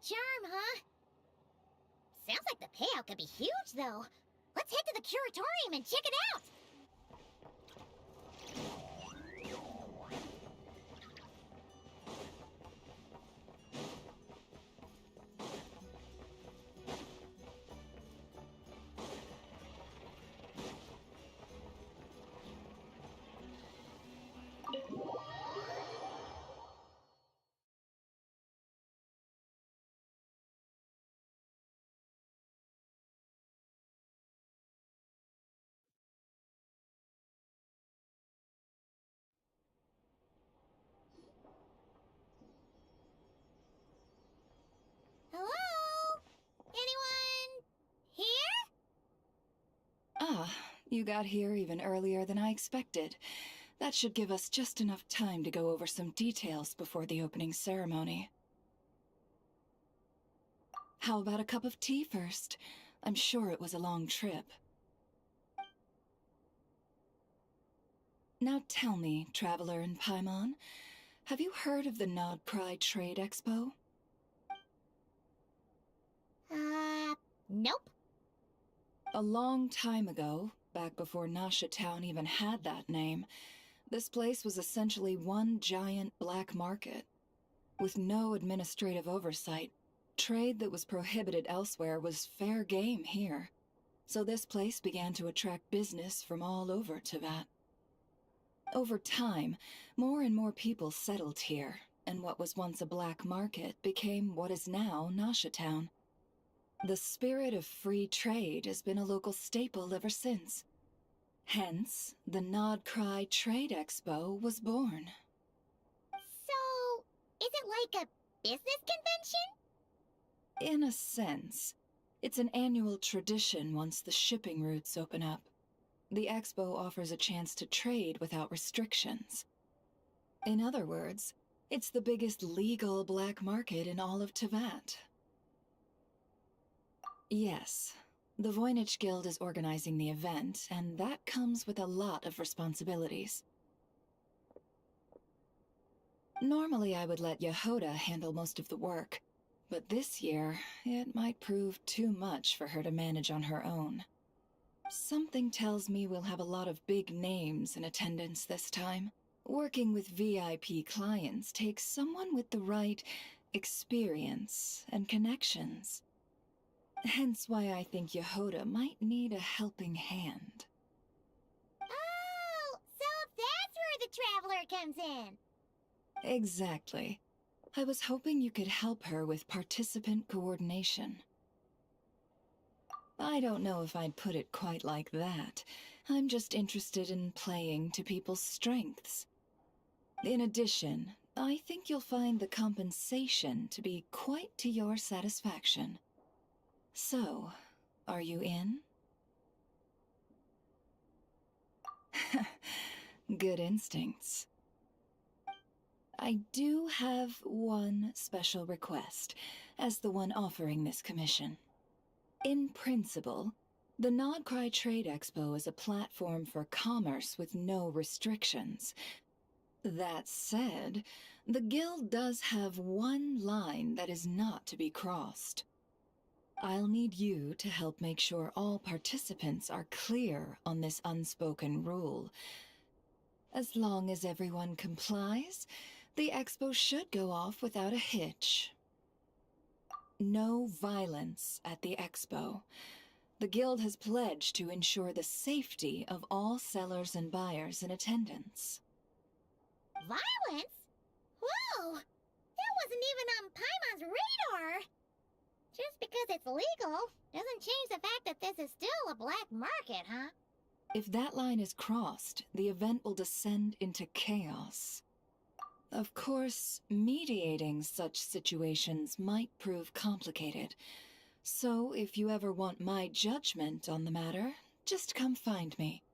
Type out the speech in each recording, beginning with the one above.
charm, huh? Sounds like the payout could be huge, though. Let's head to the curatorium and check it out! Hello? Anyone here? Ah, you got here even earlier than I expected. That should give us just enough time to go over some details before the opening ceremony. How about a cup of tea first? I'm sure it was a long trip. Now tell me, Traveler in Paimon, have you heard of the Nod Cry Trade Expo? Nope. A long time ago, back before Nasha Town even had that name, this place was essentially one giant black market. With no administrative oversight, trade that was prohibited elsewhere was fair game here. So this place began to attract business from all over Teyvat. Over time, more and more people settled here, and what was once a black market became what is now Nasha Town. The spirit of free trade has been a local staple ever since. Hence, the Nod Cry Trade Expo was born. So, is it like a business convention? In a sense, it's an annual tradition once the shipping routes open up. The expo offers a chance to trade without restrictions. In other words, it's the biggest legal black market in all of Teyvat. Yes, the Voynich Guild is organizing the event, and that comes with a lot of responsibilities. Normally I would let Yehoda handle most of the work, but this year, it might prove too much for her to manage on her own. Something tells me we'll have a lot of big names in attendance this time. Working with VIP clients takes someone with the right experience and connections. Hence why I think Yehoda might need a helping hand. Oh, so that's where the Traveler comes in. Exactly. I was hoping you could help her with participant coordination. I don't know if I'd put it quite like that. I'm just interested in playing to people's strengths. In addition, I think you'll find the compensation to be quite to your satisfaction. So, are you in? Good instincts. I do have one special request, as the one offering this commission. In principle, the Nod Cry Trade Expo is a platform for commerce with no restrictions. That said, the Guild does have one line that is not to be crossed. I'll need you to help make sure all participants are clear on this unspoken rule. As long as everyone complies, the expo should go off without a hitch. No violence at the expo. The Guild has pledged to ensure the safety of all sellers and buyers in attendance. Violence? Whoa! That wasn't even on Paimon's radar! Just because it's legal doesn't change the fact that this is still a black market, huh? If that line is crossed, the event will descend into chaos. Of course, mediating such situations might prove complicated. So if you ever want my judgment on the matter, just come find me.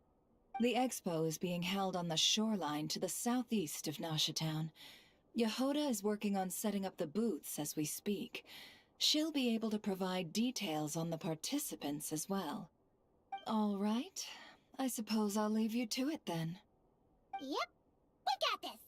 The expo is being held on the shoreline to the southeast of Nasha Town. Yehoda is working on setting up the booths as we speak. She'll be able to provide details on the participants as well. All right, I suppose I'll leave you to it then. Yep, we got this!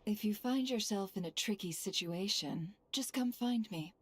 If you find yourself in a tricky situation, just come find me.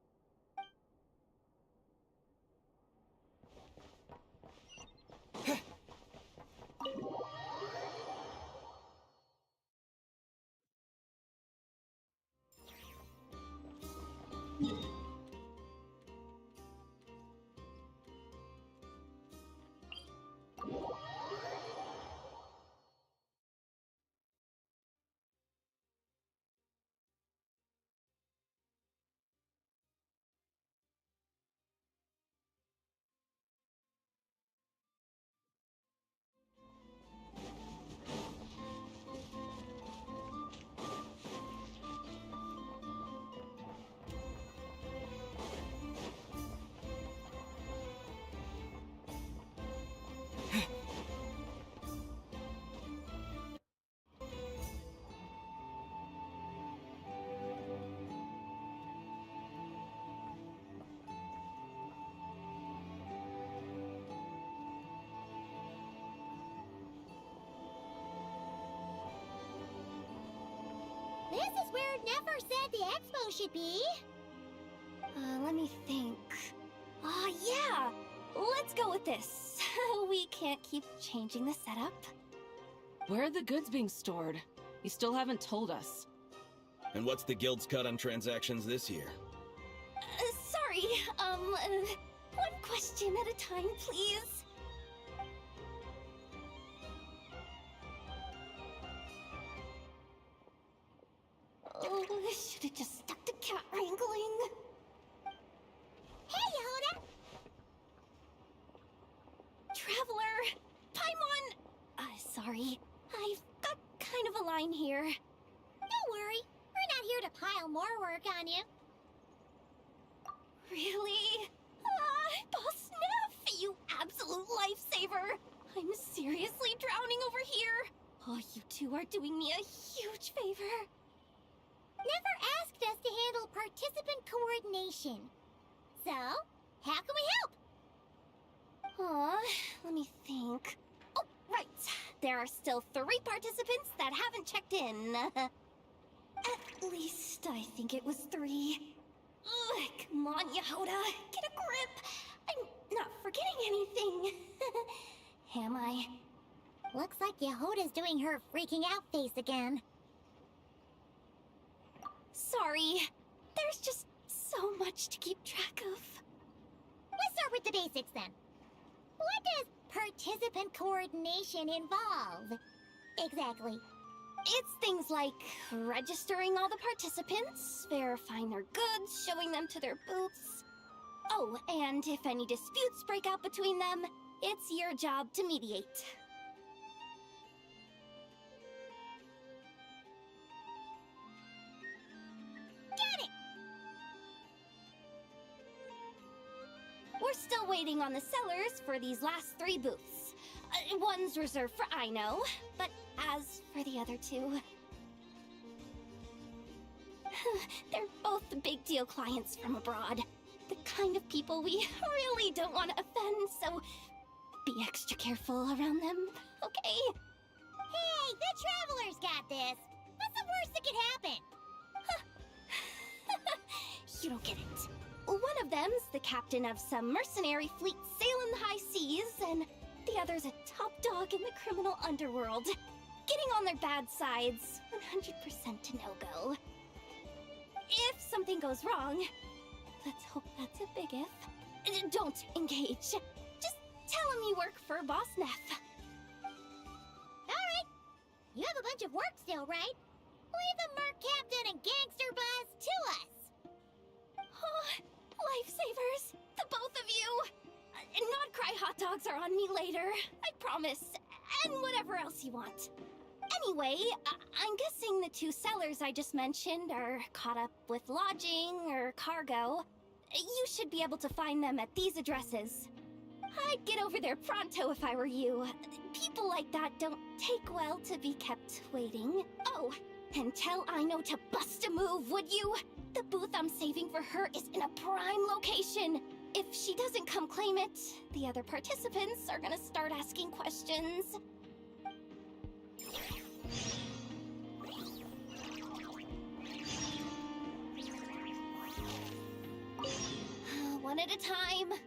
This is where it never said the expo should be. Let me think. Oh, yeah! Let's go with this. We can't keep changing the setup. Where are the goods being stored? You still haven't told us. And what's the guild's cut on transactions this year? Sorry, one question at a time, please. Oh, I should have just stuck to cat wrangling. Hey, Yehuda! Traveler! Paimon! Sorry. I've got kind of a line here. Don't worry. We're not here to pile more work on you. Really? Boss Neff, you absolute lifesaver! I'm seriously drowning over here. Oh, you two are doing me a huge favor. Never asked us to handle participant coordination. So, how can we help? Let me think. Oh, right. There are still 3 participants that haven't checked in. At least I think it was 3. Ugh, come on, Yehuda. Get a grip. I'm not forgetting anything. Am I? Looks like Yehuda's doing her freaking out face again. Sorry. There's just so much to keep track of. Let's start with the basics then. What does participant coordination involve? Exactly. It's things like registering all the participants, verifying their goods, showing them to their booths. Oh, and if any disputes break out between them, it's your job to mediate. Got it! We're still waiting on the sellers for these last 3 booths. One's reserved for Aino, but as for the other 2... they're both big deal clients from abroad. The kind of people we really don't want to offend, so be extra careful around them, okay? Hey, the Traveler's got this. What's the worst that could happen? You don't get it. One of them's the captain of some mercenary fleet sailing the high seas, and the other's a top dog in the criminal underworld. Getting on their bad sides, 100% a no-go. If something goes wrong, let's hope that's a big if, don't engage. Just tell him you work for Boss Neff. Alright. You have a bunch of work still, right? Leave the Merc Captain and Gangster Buzz to us. Oh, lifesavers, the both of you. Not cry hot dogs are on me later, I promise. And whatever else you want. Anyway, I'm guessing the 2 sellers I just mentioned are caught up with lodging or cargo. You should be able to find them at these addresses. I'd get over there pronto if I were you. People like that don't take well to be kept waiting. Oh, and tell Aino to bust a move, would you? The booth I'm saving for her is in a prime location. If she doesn't come claim it, the other participants are gonna start asking questions. one at a time.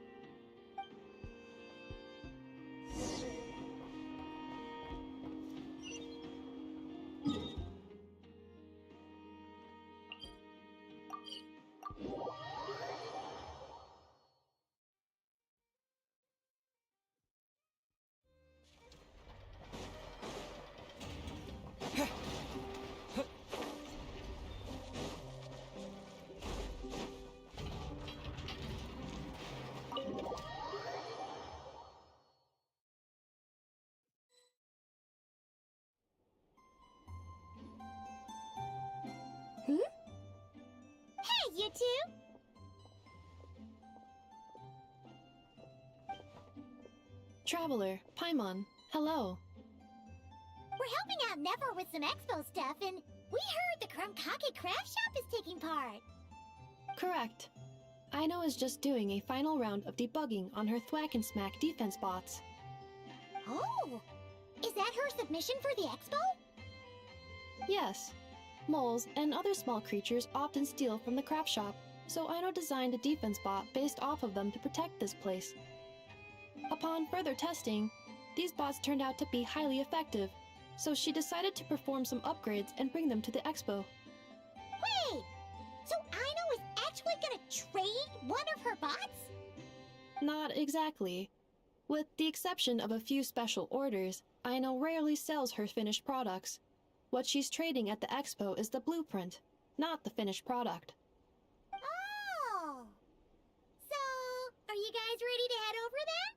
Hey, you two! Traveler, Paimon, hello. We're helping out Never with some expo stuff, and we heard the Krumkake craft shop is taking part. Correct. Aino is just doing a final round of debugging on her Thwack and Smack defense bots. Oh! Is that her submission for the expo? Yes. Moles and other small creatures often steal from the craft shop, so Aino designed a defense bot based off of them to protect this place. Upon further testing, these bots turned out to be highly effective, so she decided to perform some upgrades and bring them to the expo. Wait! So Aino is actually gonna trade one of her bots? Not exactly. With the exception of a few special orders, Aino rarely sells her finished products. What she's trading at the expo is the blueprint, not the finished product. Oh! So, are you guys ready to head over then?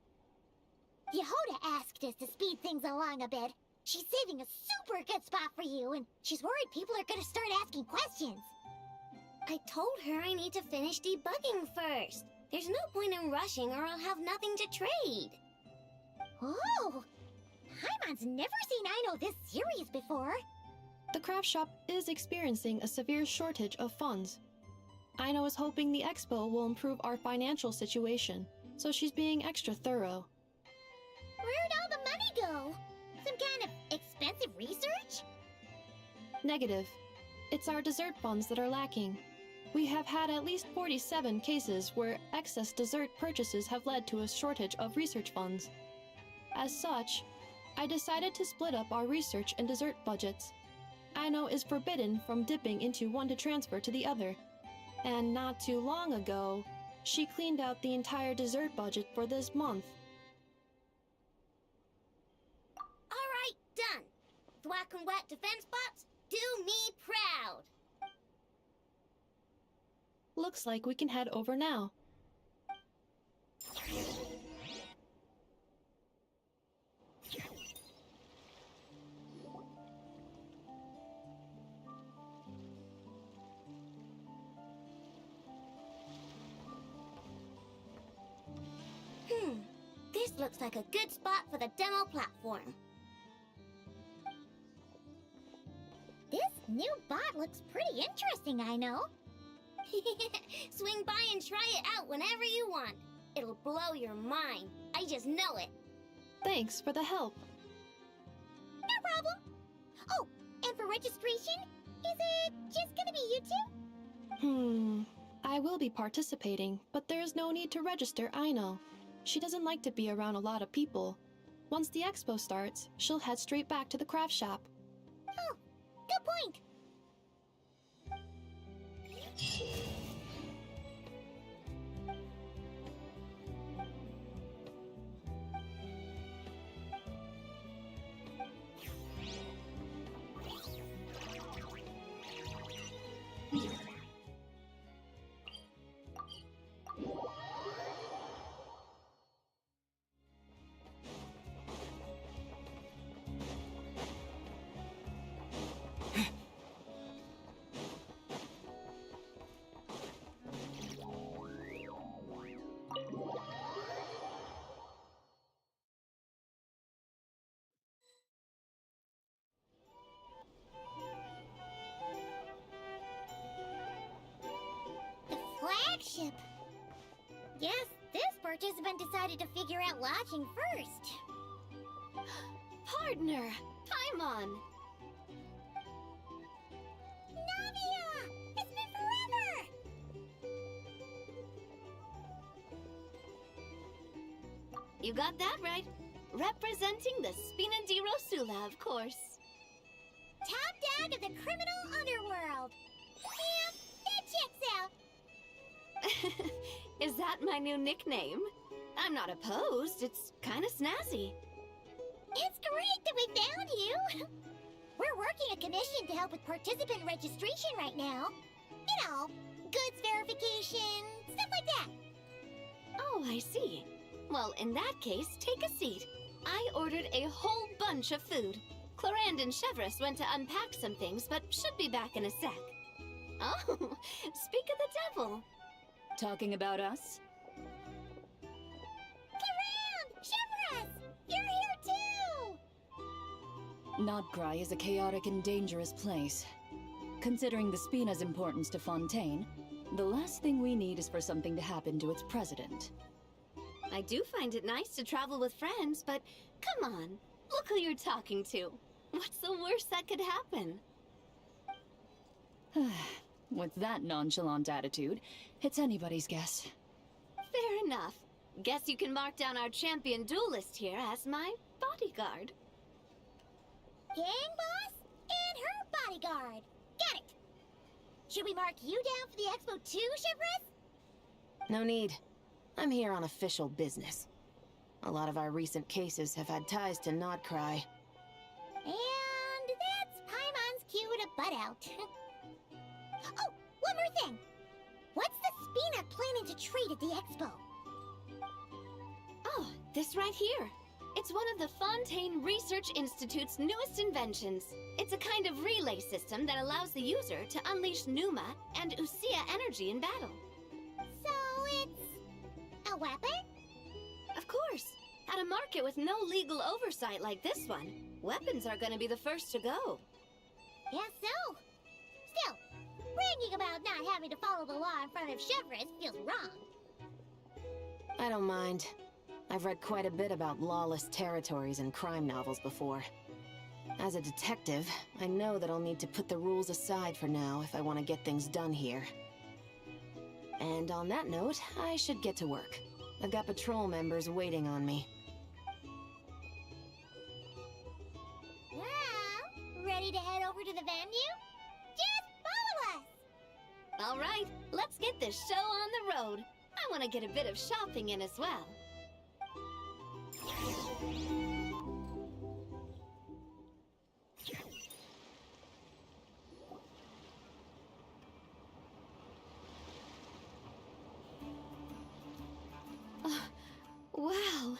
Yehoda asked us to speed things along a bit. She's saving a super good spot for you, and she's worried people are gonna start asking questions. I told her I need to finish debugging first. There's no point in rushing or I'll have nothing to trade. Oh! Paimon's never seen Aino this serious before. The craft shop is experiencing a severe shortage of funds. Aino is hoping the expo will improve our financial situation, so she's being extra thorough. Where'd all the money go? Some kind of expensive research? Negative. It's our dessert funds that are lacking. We have had at least 47 cases where excess dessert purchases have led to a shortage of research funds. As such, I decided to split up our research and dessert budgets. Aino is forbidden from dipping into one to transfer to the other. And not too long ago, she cleaned out the entire dessert budget for this month. Alright, done. Thwack and Whack defense bots, do me proud. Looks like we can head over now. This looks like a good spot for the demo platform. This new bot looks pretty interesting, I know. Swing by and try it out whenever you want. It'll blow your mind. I just know it. Thanks for the help. No problem. Oh, and for registration, is it just gonna be you two? I will be participating, but there's no need to register, Aino. She doesn't like to be around a lot of people. Once the expo starts, she'll head straight back to the craft shop. Oh, good point. Flagship. Guess this participant decided to figure out lodging first. Partner! Paimon! Navia! It's been forever! You got that right. Representing the Spina di Rosula, of course. Top dog of the criminal underworld. Yeah, that checks out. Is that my new nickname? I'm not opposed. It's kind of snazzy. It's great that we found you. We're working a commission to help with participant registration right now. You know, goods verification, stuff like that. Oh, I see. Well, in that case, take a seat. I ordered a whole bunch of food. Clorand and Chevreuse went to unpack some things, but should be back in a sec. Oh, speak of the devil. Talking about us? Clorand! Chevreuse! You're here too! Nodcry is a chaotic and dangerous place. Considering the Spina's importance to Fontaine, the last thing we need is for something to happen to its president. I do find it nice to travel with friends, but come on, look who you're talking to. What's the worst that could happen? With that nonchalant attitude, it's anybody's guess. Fair enough. Guess you can mark down our champion duelist here as my bodyguard. Gang boss and her bodyguard. Got it. Should we mark you down for the expo too, Chevreuse? No need. I'm here on official business. A lot of our recent cases have had ties to Nodcry. And that's Paimon's cue to butt out. Oh, one more thing. What's the Spina planning to trade at the expo? Oh, this right here. It's one of the Fontaine Research Institute's newest inventions. It's a kind of relay system that allows the user to unleash Pneuma and Usia energy in battle. So it's a weapon? Of course. At a market with no legal oversight like this one, weapons are gonna be the first to go. Guess so. Still, bragging about not having to follow the law in front of Chevreuse feels wrong. I don't mind. I've read quite a bit about lawless territories and crime novels before. As a detective, I know that I'll need to put the rules aside for now if I want to get things done here. And on that note, I should get to work. I've got patrol members waiting on me. Well, ready to head over to the venue? Just follow us! All right, let's get this show on the road. I want to get a bit of shopping in as well. Wow,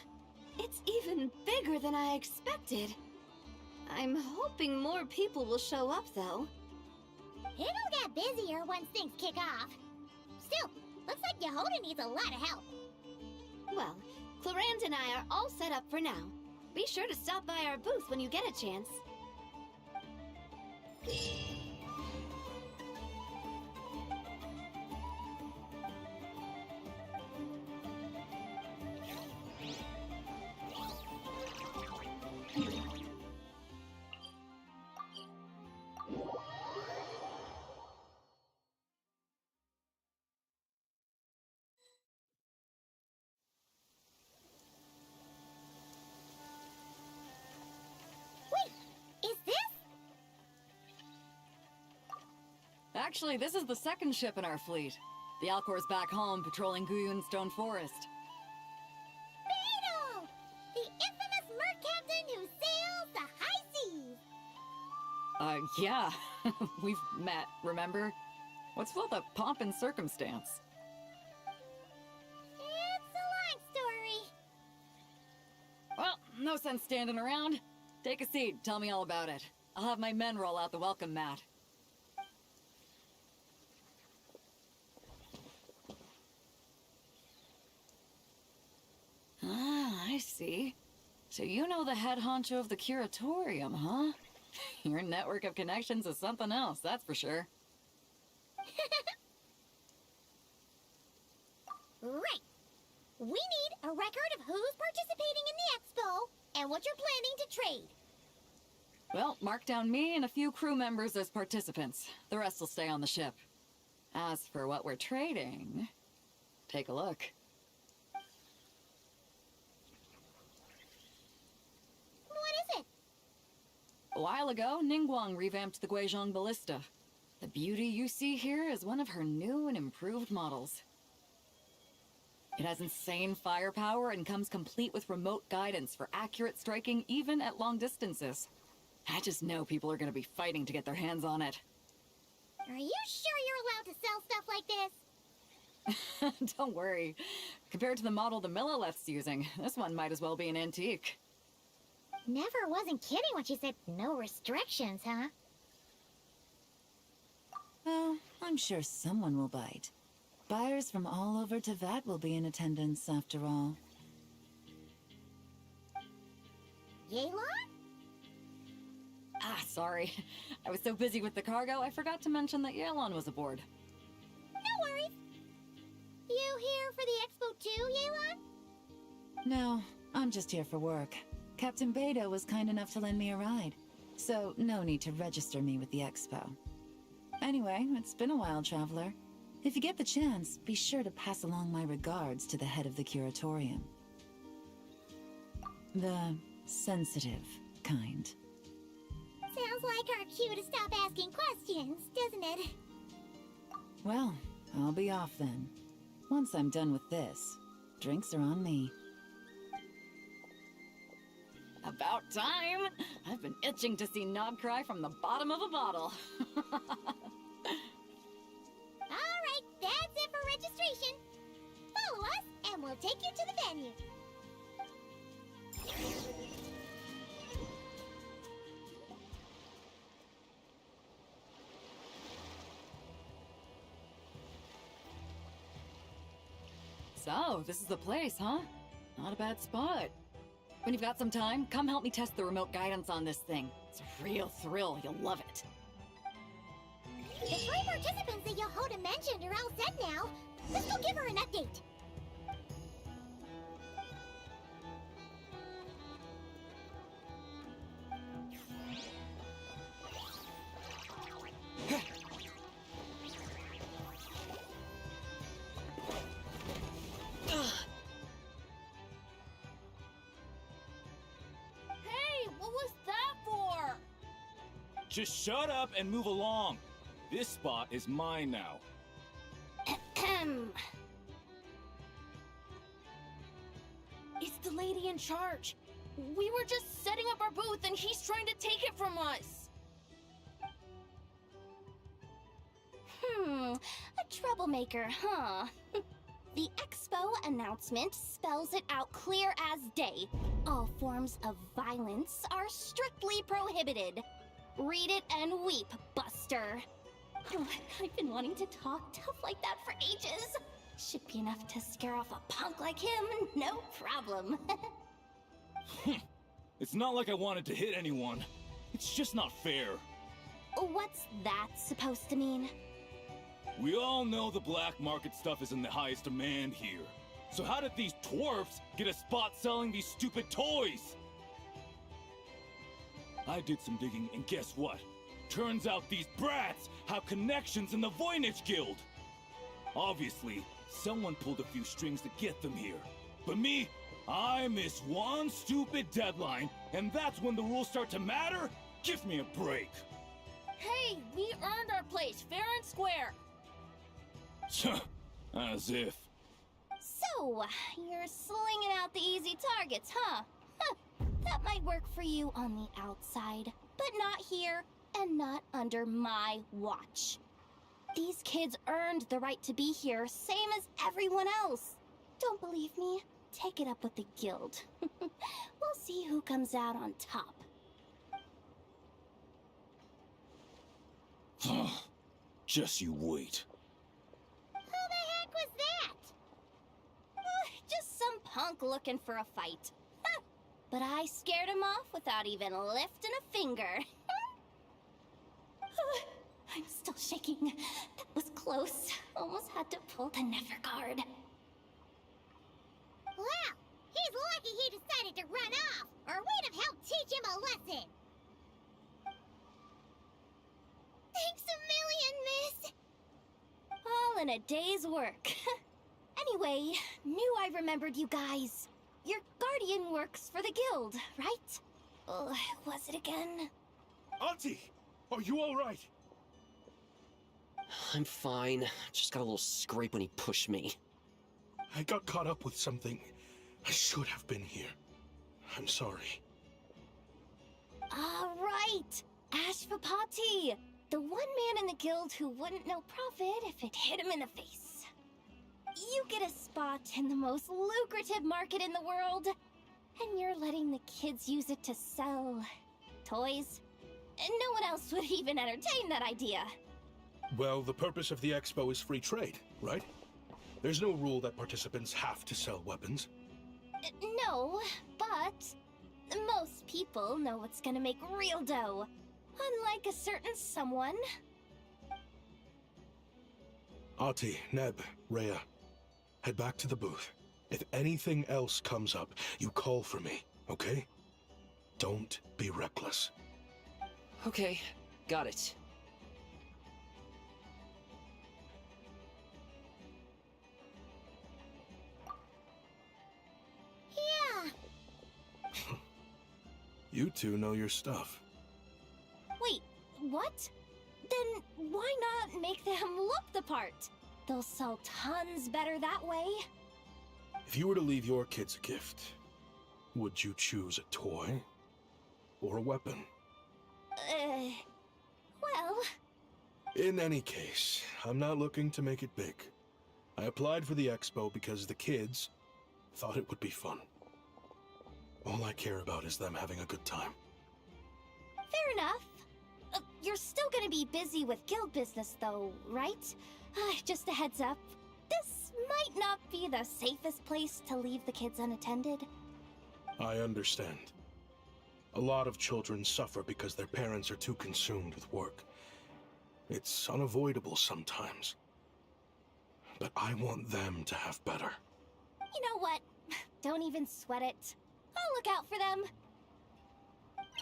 it's even bigger than I expected. I'm hoping more people will show up, though. It'll get busier once things kick off. Still, looks like Yehoda needs a lot of help. Well, Clorand and I are all set up for now. Be sure to stop by our booth when you get a chance. Is this? Actually, this is the second ship in our fleet. The Alcor's back home patrolling Guyun Stone Forest. Beetle! The infamous merc captain who sails the high seas! Yeah. We've met, remember? What's with all the pomp and circumstance? It's a long story. Well, no sense standing around. Take a seat, tell me all about it. I'll have my men roll out the welcome mat. Ah, I see. So you know the head honcho of the curatorium, huh? Your network of connections is something else, that's for sure. Right. We need a record of who's participating in the expo and what you're planning to trade. Well, mark down me and a few crew members as participants. The rest will stay on the ship. As for what we're trading, take a look. A while ago, Ningguang revamped the Guizhong Ballista. The beauty you see here is one of her new and improved models. It has insane firepower and comes complete with remote guidance for accurate striking even at long distances. I just know people are going to be fighting to get their hands on it. Are you sure you're allowed to sell stuff like this? Don't worry. Compared to the model the Millileth's using, this one might as well be an antique. Never wasn't kidding when she said no restrictions, huh? Oh, I'm sure someone will bite. Buyers from all over Teyvat will be in attendance, after all. Yelan? Ah, sorry. I was so busy with the cargo, I forgot to mention that Yelan was aboard. No worries. You here for the expo too, Yelan? No, I'm just here for work. Captain Beidou was kind enough to lend me a ride, so no need to register me with the expo. Anyway, it's been a while, Traveler. If you get the chance, be sure to pass along my regards to the head of the curatorium. The sensitive kind. Sounds like our cue to stop asking questions, doesn't it? Well, I'll be off then. Once I'm done with this, drinks are on me. About time! I've been itching to see Nod cry from the bottom of a bottle. Alright, that's it for registration. Follow us, and we'll take you to the venue. So, this is the place, huh? Not a bad spot. When you've got some time, come help me test the remote guidance on this thing. It's a real thrill, you'll love it. The 3 participants that Yehoda mentioned are all set now. Let's go give her an update. Hey, what was that for? Just shut up and move along. This spot is mine now. It's the lady in charge. We were just setting up our booth and he's trying to take it from us. A troublemaker, huh? The expo announcement spells it out clear as day. All forms of violence are strictly prohibited. Read it and weep, Buster. Oh, I've been wanting to talk tough like that for ages. Should be enough to scare off a punk like him, no problem. It's not like I wanted to hit anyone. It's just not fair. What's that supposed to mean? We all know the black market stuff is in the highest demand here. So how did these dwarfs get a spot selling these stupid toys? I did some digging, and guess what? Turns out these brats have connections in the Voynich Guild. Obviously, someone pulled a few strings to get them here. But me, I miss one stupid deadline, and that's when the rules start to matter? Give me a break. Hey, we earned our place, fair and square. As if. So, you're slinging out the easy targets, huh? That might work for you on the outside, but not here, and not under my watch. These kids earned the right to be here, same as everyone else. Don't believe me? Take it up with the guild. We'll see who comes out on top. Just you wait. Who the heck was that? Just some punk looking for a fight. But I scared him off without even lifting a finger. I'm still shaking. That was close. Almost had to pull the Never guard. Well, he's lucky he decided to run off, or we'd have helped teach him a lesson. Thanks a million, miss. All in a day's work. Anyway, knew I remembered you guys. Your guardian works for the guild, right? Oh, was it again? Auntie! Are you alright? I'm fine. Just got a little scrape when he pushed me. I got caught up with something. I should have been here. I'm sorry. Right! Ashvapati! The one man in the guild who wouldn't know profit if it hit him in the face. You get a spot in the most lucrative market in the world, and you're letting the kids use it to sell toys. And no one else would even entertain that idea. Well, the purpose of the expo is free trade, right? There's no rule that participants have to sell weapons. No, but most people know what's gonna make real dough. Unlike a certain someone. Ati, Neb, Rhea, head back to the booth. If anything else comes up, you call for me, okay? Don't be reckless. Okay, got it. Yeah. You two know your stuff. Wait, what? Then why not make them look the part? They'll sell tons better that way. If you were to leave your kids a gift, would you choose a toy or a weapon? Well... In any case, I'm not looking to make it big. I applied for the expo because the kids thought it would be fun. All I care about is them having a good time. Fair enough. You're still gonna be busy with guild business though, right? Just a heads up. This might not be the safest place to leave the kids unattended. I understand. A lot of children suffer because their parents are too consumed with work. It's unavoidable sometimes. But I want them to have better. You know what? Don't even sweat it. I'll look out for them.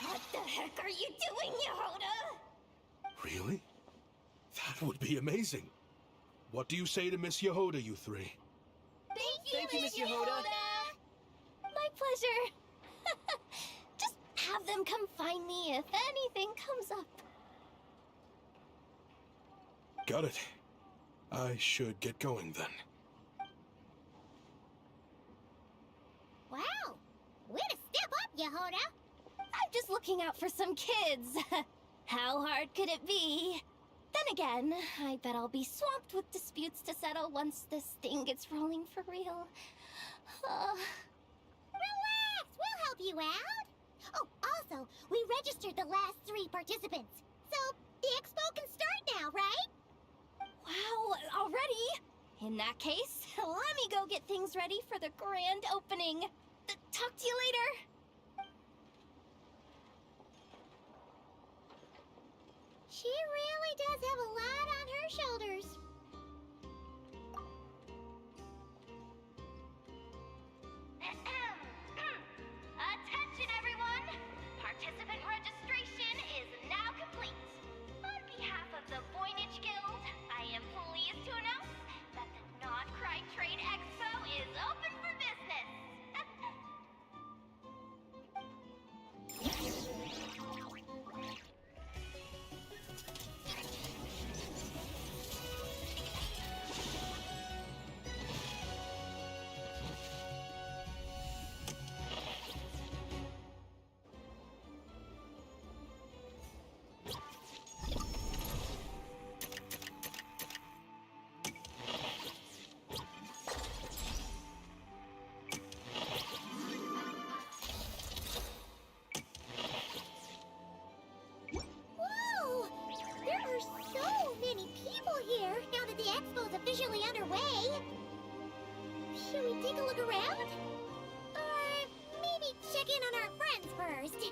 What the heck are you doing, Yehoda? Really? That would be amazing. What do you say to Miss Yehoda, you three? Thank you, Miss Yehoda. My pleasure. Just have them come find me if anything comes up. Got it. I should get going then. Wow. Way to step up, Yehoda. I'm just looking out for some kids. How hard could it be? Then again, I bet I'll be swamped with disputes to settle once this thing gets rolling for real. Relax, we'll help you out. Oh, also, we registered the last 3 participants. So, the expo can start now, right? Wow, already? In that case, let me go get things ready for the grand opening. Talk to you later. She really does have a lot on her shoulders. Attention, everyone! Participant registration is now complete. On behalf of the Voynich Guild, I am pleased to announce that the Non-Cry Trade Expo is open for business. Whoa! There are so many people here now that the expo's officially underway. Should we take a look around? Or maybe check in on our friends first?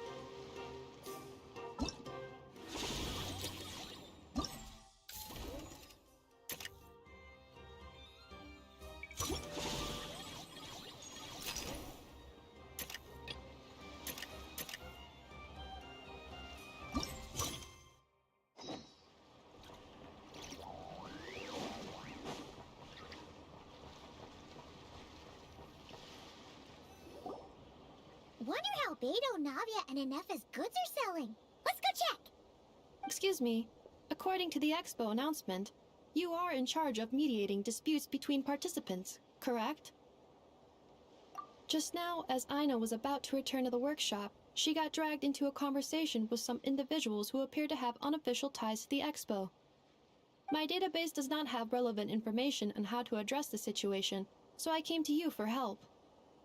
Wonder how Beto, Navia, and Inef's goods are selling. Let's go check! Excuse me. According to the Expo announcement, you are in charge of mediating disputes between participants, correct? Just now, as Aina was about to return to the workshop, she got dragged into a conversation with some individuals who appear to have unofficial ties to the Expo. My database does not have relevant information on how to address the situation, so I came to you for help.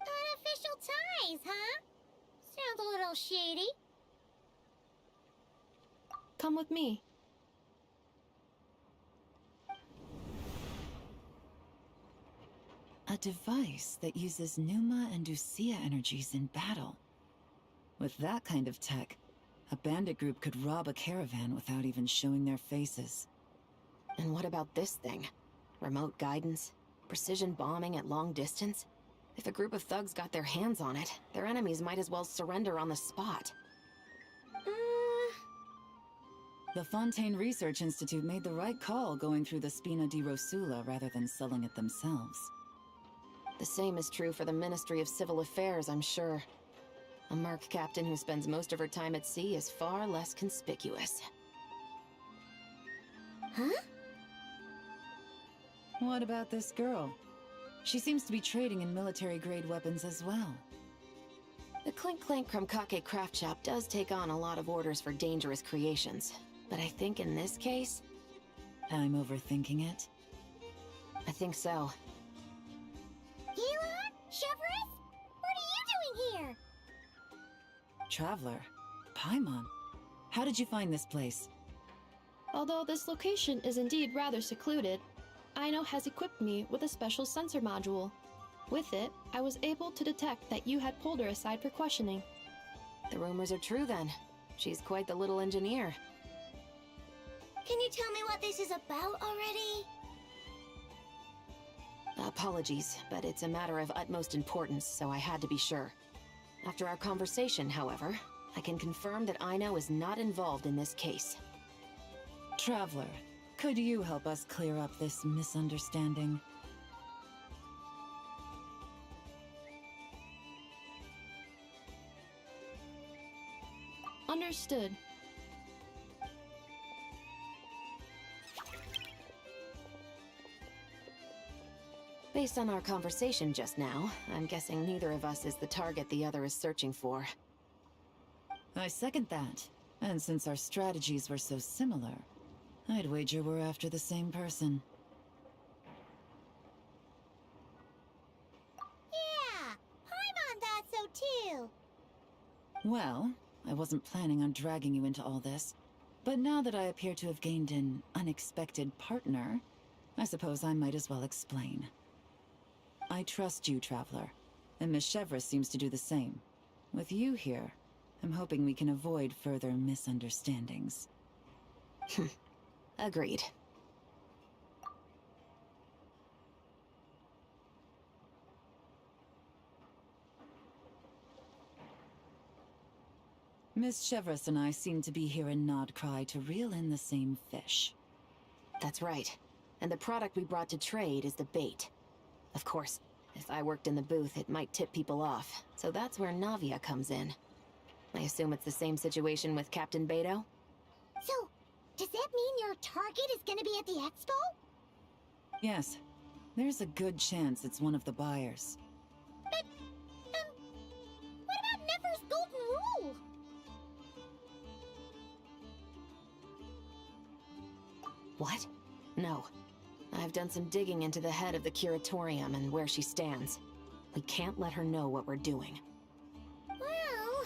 Unofficial ties, huh? Sounds a little shady. Come with me. A device that uses Pneuma and Usia energies in battle. With that kind of tech, a bandit group could rob a caravan without even showing their faces. And what about this thing? Remote guidance? Precision bombing at long distance? If a group of thugs got their hands on it, their enemies might as well surrender on the spot. The Fontaine Research Institute made the right call going through the Spina di Rosula rather than selling it themselves. The same is true for the Ministry of Civil Affairs, I'm sure. A merc captain who spends most of her time at sea is far less conspicuous. Huh? What about this girl? She seems to be trading in military-grade weapons as well. The Clink Clank Krumkake craft shop does take on a lot of orders for dangerous creations. But I think in this case... I'm overthinking it? I think so. Elon? Chevron? What are you doing here? Traveler? Paimon? How did you find this place? Although this location is indeed rather secluded, Aino has equipped me with a special sensor module. With it, I was able to detect that you had pulled her aside for questioning. The rumors are true then. She's quite the little engineer. Can you tell me what this is about already? Apologies, but it's a matter of utmost importance, so I had to be sure. After our conversation, however, I can confirm that Aino is not involved in this case. Traveler, could you help us clear up this misunderstanding? Understood. Based on our conversation just now, I'm guessing neither of us is the target the other is searching for. I second that. And since our strategies were so similar, I'd wager we're after the same person. Yeah, Paimon thought so too. Well, I wasn't planning on dragging you into all this, but now that I appear to have gained an unexpected partner, I suppose I might as well explain. I trust you, Traveler, and Miss Chevra seems to do the same. With you here, I'm hoping we can avoid further misunderstandings. Agreed. Miss Chevras and I seem to be here in Nodcry to reel in the same fish. That's right. And the product we brought to trade is the bait. Of course, if I worked in the booth, it might tip people off, so that's where Navia comes in. I assume it's the same situation with Captain Beto? So, does that mean your target is gonna be at the expo? Yes, there's a good chance it's one of the buyers. But, what about Nefer's golden rule? What? No. I've done some digging into the head of the curatorium and where she stands. We can't let her know what we're doing. Well...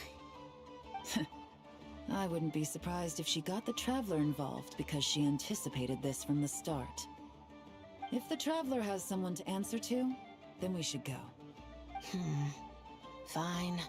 I wouldn't be surprised if she got the Traveler involved because she anticipated this from the start. If the Traveler has someone to answer to, then we should go. Fine.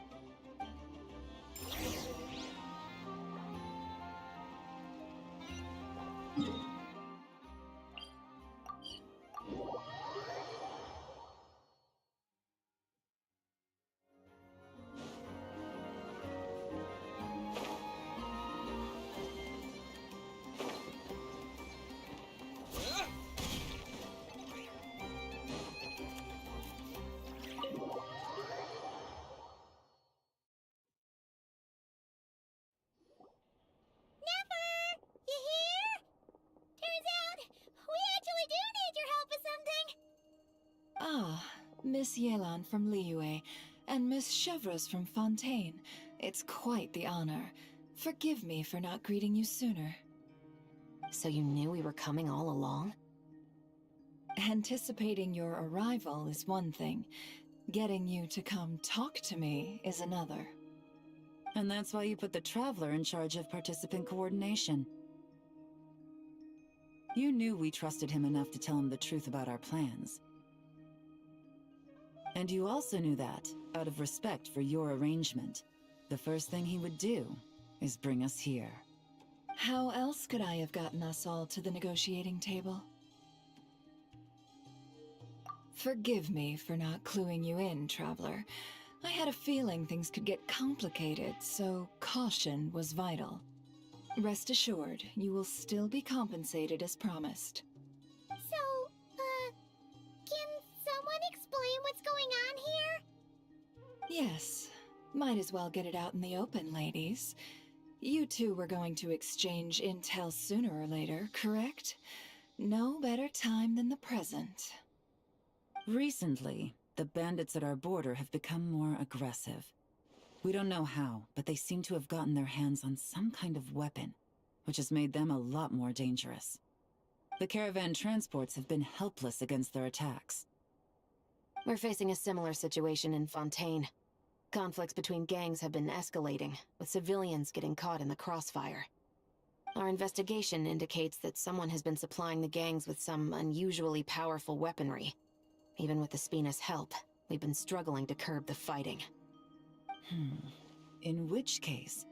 Miss Yelan from Liyue, and Miss Chevreuse from Fontaine. It's quite the honor. Forgive me for not greeting you sooner. So you knew we were coming all along? Anticipating your arrival is one thing. Getting you to come talk to me is another. And that's why you put the Traveler in charge of participant coordination. You knew we trusted him enough to tell him the truth about our plans. And you also knew that, out of respect for your arrangement, the first thing he would do is bring us here. How else could I have gotten us all to the negotiating table? Forgive me for not cluing you in, Traveler. I had a feeling things could get complicated, so caution was vital. Rest assured, you will still be compensated as promised. So, can someone explain what's going on here? Yes, might as well get it out in the open, ladies. You two were going to exchange intel sooner or later, correct? No better time than the present. Recently, the bandits at our border have become more aggressive. We don't know how, but they seem to have gotten their hands on some kind of weapon, which has made them a lot more dangerous. The caravan transports have been helpless against their attacks. We're facing a similar situation in Fontaine. Conflicts between gangs have been escalating, with civilians getting caught in the crossfire. Our investigation indicates that someone has been supplying the gangs with some unusually powerful weaponry. Even with the Spina's help, we've been struggling to curb the fighting. In which case,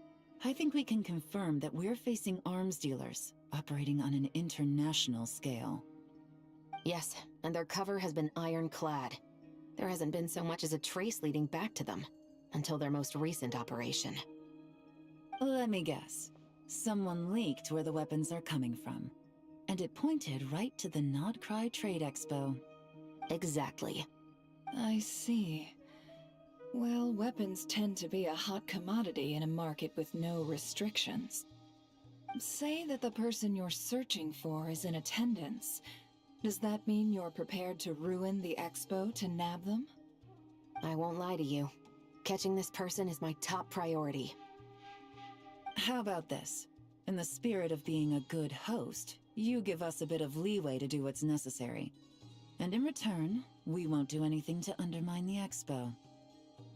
I think we can confirm that we're facing arms dealers operating on an international scale. Yes, and their cover has been ironclad. There hasn't been so much as a trace leading back to them, until their most recent operation. Let me guess. Someone leaked where the weapons are coming from. And it pointed right to the Nodcry Trade Expo. Exactly. I see. Well, weapons tend to be a hot commodity in a market with no restrictions. Say that the person you're searching for is in attendance. Does that mean you're prepared to ruin the expo to nab them? I won't lie to you. Catching this person is my top priority. How about this? In the spirit of being a good host, you give us a bit of leeway to do what's necessary. And in return, we won't do anything to undermine the expo.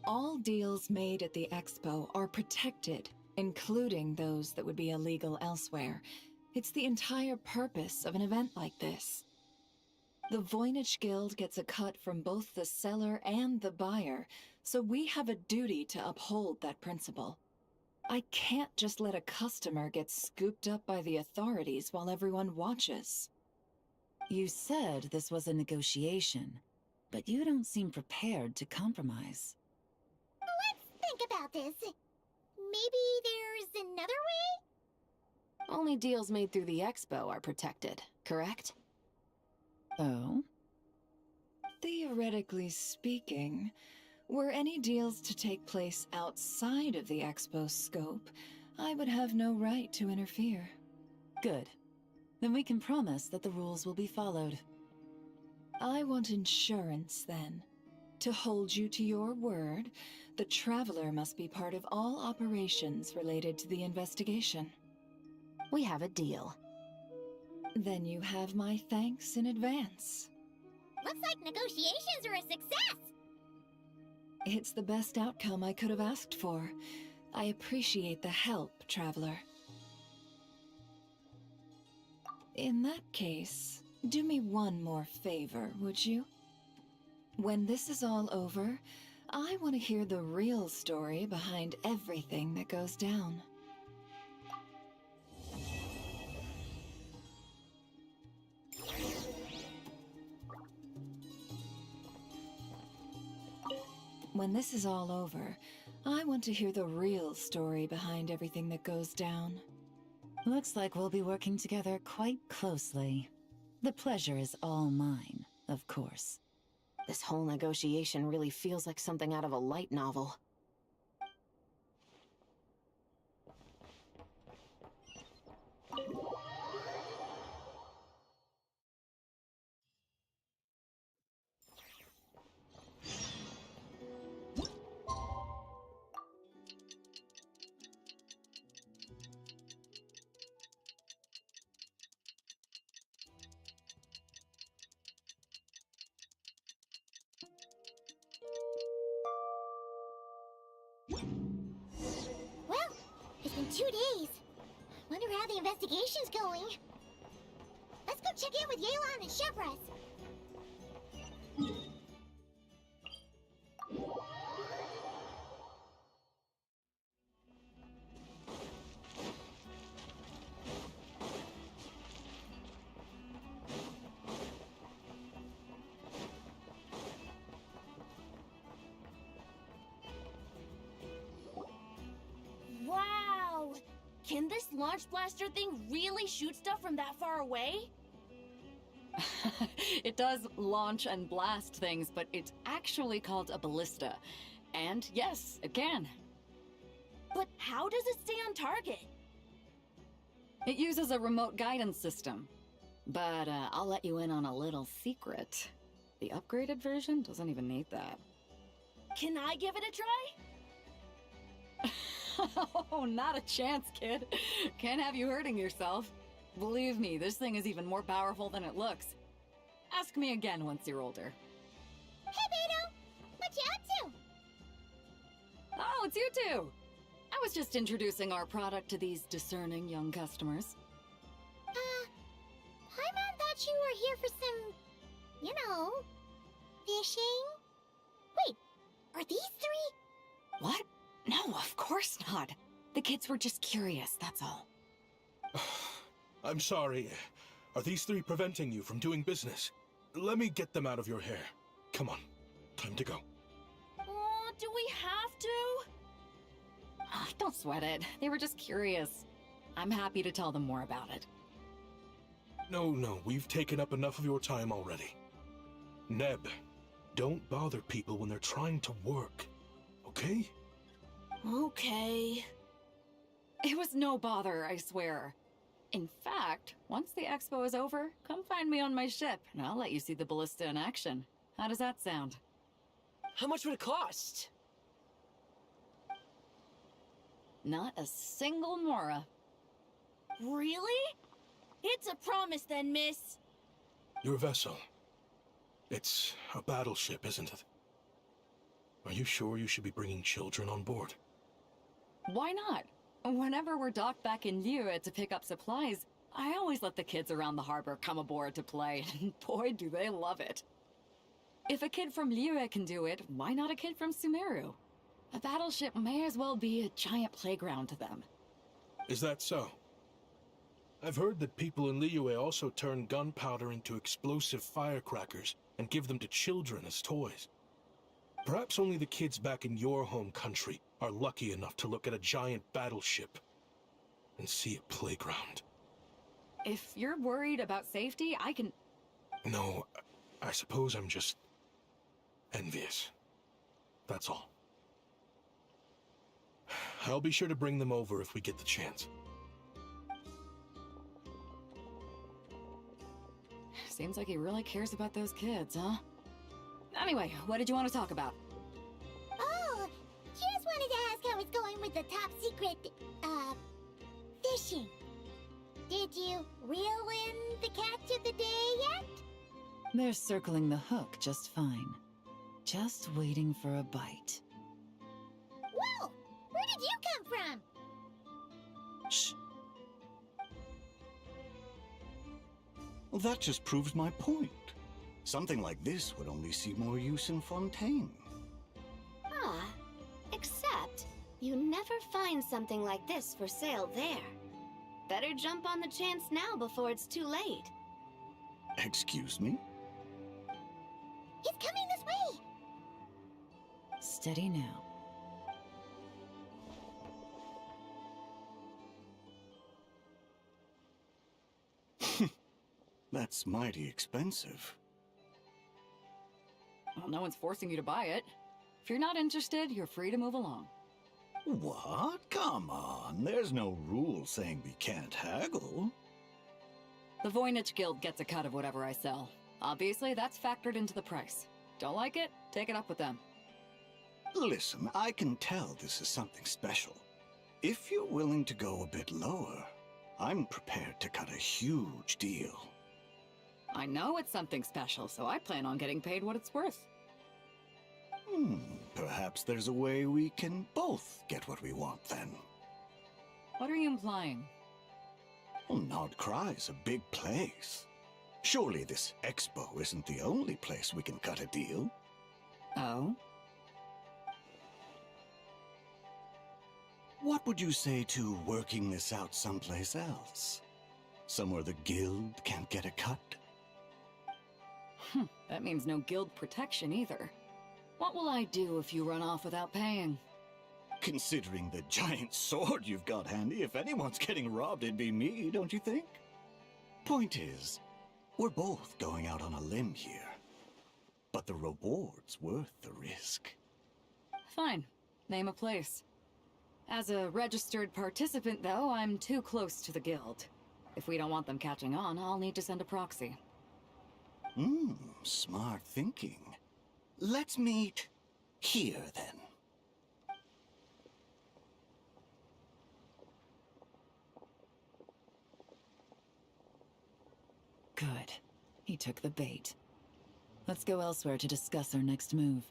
All deals made at the expo are protected, including those that would be illegal elsewhere. It's the entire purpose of an event like this. The Voynich Guild gets a cut from both the seller and the buyer, so we have a duty to uphold that principle. I can't just let a customer get scooped up by the authorities while everyone watches. You said this was a negotiation, but you don't seem prepared to compromise. Let's think about this. Maybe there's another way? Only deals made through the expo are protected, correct? Oh? Theoretically speaking, were any deals to take place outside of the expo's scope, I would have no right to interfere. Good. Then we can promise that the rules will be followed. I want insurance, then. To hold you to your word, the Traveler must be part of all operations related to the investigation. We have a deal. Then you have my thanks in advance. Looks like negotiations are a success! It's the best outcome I could have asked for. I appreciate the help, Traveler. In that case, do me one more favor, would you? When this is all over, I want to hear the real story behind everything that goes down. When this is all over, I want to hear the real story behind everything that goes down. Looks like we'll be working together quite closely. The pleasure is all mine, of course. This whole negotiation really feels like something out of a light novel. Well, it's been 2 days. Wonder how the investigation's going. Let's go check in with Yelan and Shepras. Wow! Can this launch blaster thing really shoot stuff from that far away? It does launch and blast things, but it's actually called a ballista. And yes, it can. But how does it stay on target? It uses a remote guidance system. But I'll let you in on a little secret. The upgraded version doesn't even need that. Can I give it a try? Oh, not a chance, kid. Can't have you hurting yourself. Believe me, this thing is even more powerful than it looks. Ask me again once you're older. Hey, Beto! What you up to? Oh, it's you two! I was just introducing our product to these discerning young customers. Paimon thought you were here for some, fishing? Wait, are these 3? What? No, of course not. The kids were just curious, that's all. I'm sorry. Are these 3 preventing you from doing business? Let me get them out of your hair. Come on, time to go. Oh, do we have to? Ah, don't sweat it. They were just curious. I'm happy to tell them more about it. No, we've taken up enough of your time already. Neb, don't bother people when they're trying to work, okay? Okay. It was no bother, I swear. In fact, once the expo is over, come find me on my ship, and I'll let you see the ballista in action. How does that sound? How much would it cost? Not a single mora. Really? It's a promise then, miss. Your vessel. It's a battleship, isn't it? Are you sure you should be bringing children on board? Why not? Whenever we're docked back in Liyue to pick up supplies, I always let the kids around the harbor come aboard to play, and boy, do they love it. If a kid from Liyue can do it, why not a kid from Sumeru? A battleship may as well be a giant playground to them. Is that so? I've heard that people in Liyue also turn gunpowder into explosive firecrackers and give them to children as toys. Perhaps only the kids back in your home country are lucky enough to look at a giant battleship and see a playground. If you're worried about safety, I can... No, I suppose I'm just envious. That's all. I'll be sure to bring them over if we get the chance. Seems like he really cares about those kids, huh? Anyway, what did you want to talk about? Oh, just wanted to ask how it's going with the top secret, fishing. Did you reel in the catch of the day yet? They're circling the hook just fine. Just waiting for a bite. Whoa! Where did you come from? Shh. Well, that just proves my point. Something like this would only see more use in Fontaine. Ah, except you never find something like this for sale there. Better jump on the chance now before it's too late. Excuse me? He's coming this way! Steady now. That's mighty expensive. Well, no one's forcing you to buy it. If you're not interested, you're free to move along. What? Come on, there's no rule saying we can't haggle. The Voynich Guild gets a cut of whatever I sell. Obviously, that's factored into the price. Don't like it? Take it up with them. Listen, I can tell this is something special. If you're willing to go a bit lower, I'm prepared to cut a huge deal. I know it's something special, so I plan on getting paid what it's worth. Perhaps perhaps there's a way we can both get what we want then. What are you implying? Well, Nod Cry's a big place. Surely this expo isn't the only place we can cut a deal. Oh? What would you say to working this out someplace else? Somewhere the guild can't get a cut? That means no guild protection either. What will I do if you run off without paying? Considering the giant sword you've got handy, if anyone's getting robbed, it'd be me, don't you think? Point is, we're both going out on a limb here. But the reward's worth the risk. Fine. Name a place. As a registered participant, though, I'm too close to the guild. If we don't want them catching on, I'll need to send a proxy. Smart thinking. Let's meet here, then. Good. He took the bait. Let's go elsewhere to discuss our next move.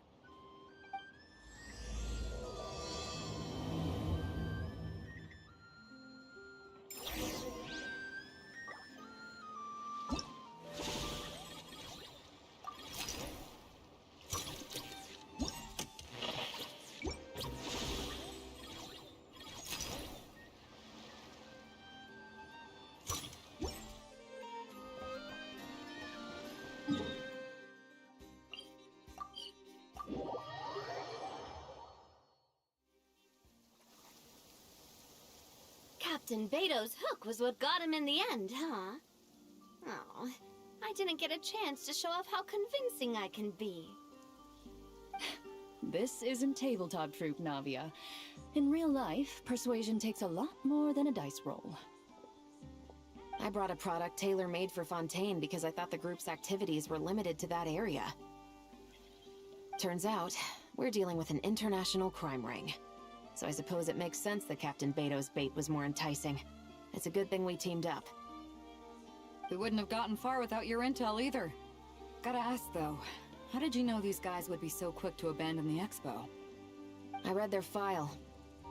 Captain Beto's hook was what got him in the end, huh? Oh, I didn't get a chance to show off how convincing I can be. This isn't tabletop truth, Navia. In real life, persuasion takes a lot more than a dice roll. I brought a product tailor-made for Fontaine because I thought the group's activities were limited to that area. Turns out, we're dealing with an international crime ring. So I suppose it makes sense that Captain Beto's bait was more enticing. It's a good thing we teamed up. We wouldn't have gotten far without your intel either. Gotta ask though, how did you know these guys would be so quick to abandon the expo? I read their file.